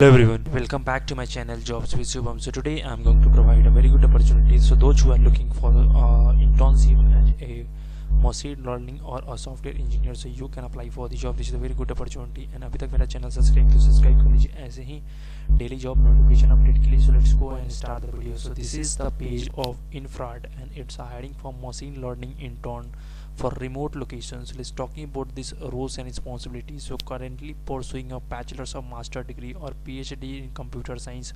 Hello everyone, welcome back to my channel Jobs with Shubham. So today I'm going to provide a very good opportunity. So those who are looking for internship as a machine learning or a software engineer, so you can apply for the job. This is a very good opportunity. And अभी तक मेरा channel subscribe कर लीजिए ऐसे ही daily job notification update के लिए. So let's go and start the video. So this is the page of Infrared and it's hiring for machine learning intern for remote locations. Let's talking about this roles and responsibilities. So currently pursuing a bachelor's or master degree or PhD in computer science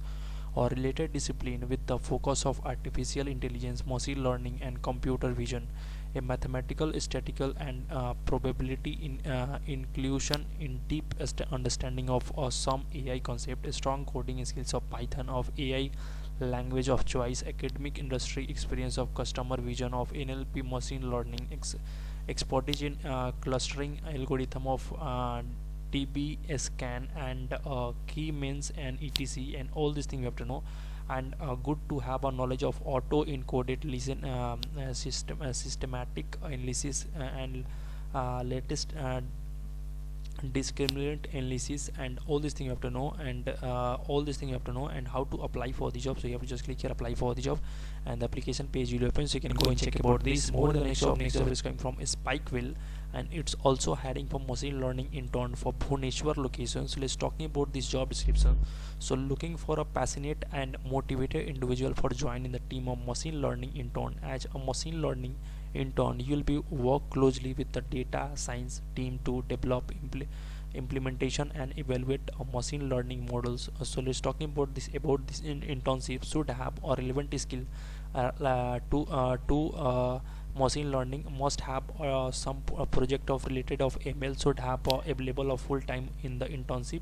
or related discipline with the focus of artificial intelligence, machine learning and computer vision, a mathematical, statistical and probability inclusion in deep understanding of some AI concept, strong coding skills of Python of AI language of choice, academic industry experience of customer vision of NLP machine learning, expertise in clustering algorithm of DB scan and key means and etc, and all these things you have to know. And good to have a knowledge of auto encoded listen systematic analysis and latest discriminant analysis, and all these things you have to know. And and how to apply for the job. So you have to just click here apply for the job and the application page will open, so you can go and check about this more. The next job is coming from Spikeville and it's also hiring for machine learning intern for Bhubaneswar location. So let's talking about this job description. So looking for a passionate and motivated individual for joining the team of machine learning intern. As a machine learning intern, you will be work closely with the data science team to develop implementation and evaluate machine learning models. So let's talking about this internship should have a relevant skill to machine learning, must have some project of related of ML, should have available of full time in the internship,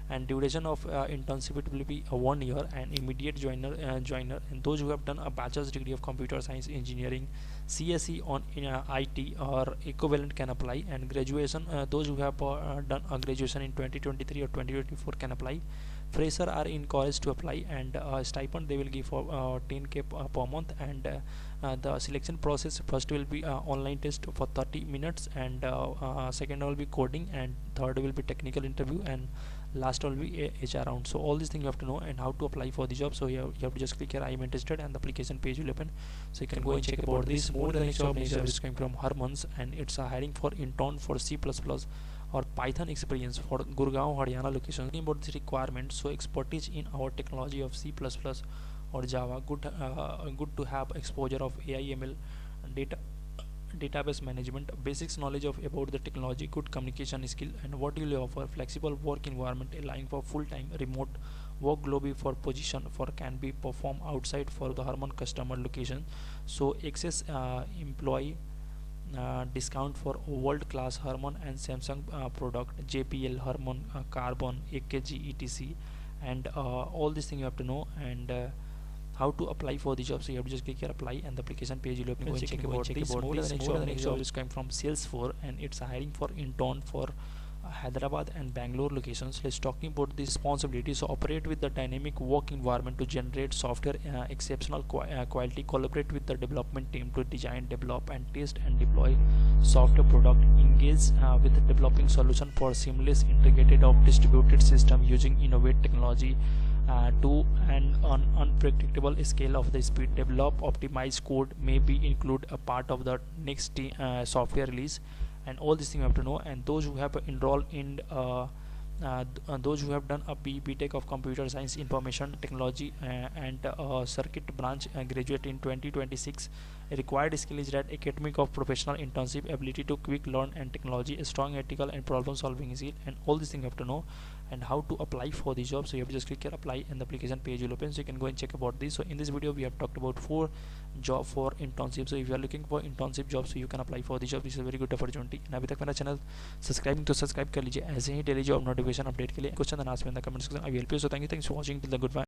and duration of internship it will be 1 year, and immediate joiner, and those who have done a bachelor's degree of computer science engineering, CSE on IT or equivalent can apply, and graduation those who have done a graduation in 2023 or 2024 can apply. Fresher are encouraged to apply, and stipend they will give for 10k per month. And the selection process, first will be online test for 30 minutes, and second will be coding, and third will be technical interview, and last will be HR round. So all these things you have to know and how to apply for the job. So you have to just click here I am interested and the application page will open, so you can go and check about this more. The next job is coming from Harmans and it's hiring for intern for C++ or Python experience for Gurgaon, Haryana location. Talking about the requirements, so expertise in our technology of C++ or Java, good to have exposure of AI ML database management, basics knowledge of about the technology, good communication skill, and what will you offer flexible work environment allowing for full-time remote work globally for position for can be performed outside for the Harman customer location. So access employee discount for world-class Harman and Samsung product, JPL, Harman, Carbon, AKG, etc, and all these things you have to know. And how to apply for the job. So you have to just click here apply and the application page will open. Check about this more. The next job is coming from Salesforce and it's hiring for intern for Hyderabad and Bangalore locations. Let's talking about the responsibilities. So operate with the dynamic work environment to generate software exceptional quality, collaborate with the development team to design, develop and test and deploy software product, engage with the developing solution for seamless integrated of distributed system using innovative technology to an unpredictable scale of the speed, develop optimized code, maybe include a part of the next software release, and all these things you have to know. And those who have enrolled in those who have done a BTech of computer science information technology and circuit branch graduate in 2026, required skill is that academic of professional internship, ability to quick learn and technology, a strong ethical and problem solving skill, and all these things you have to know. And how to apply for the job. So you have to just click here apply and the application page will open, so you can go and check about this. So in this video we have talked about 4 job for internship. So if you are looking for internship job, so you can apply for the job. This is a very good opportunity. And अभी तक मेरा channel subscribe कर लीजिए ऐसे ही daily job notification update के लिए. Question and answer in the comment section. I will help you. So thank you for watching. Till the good bye.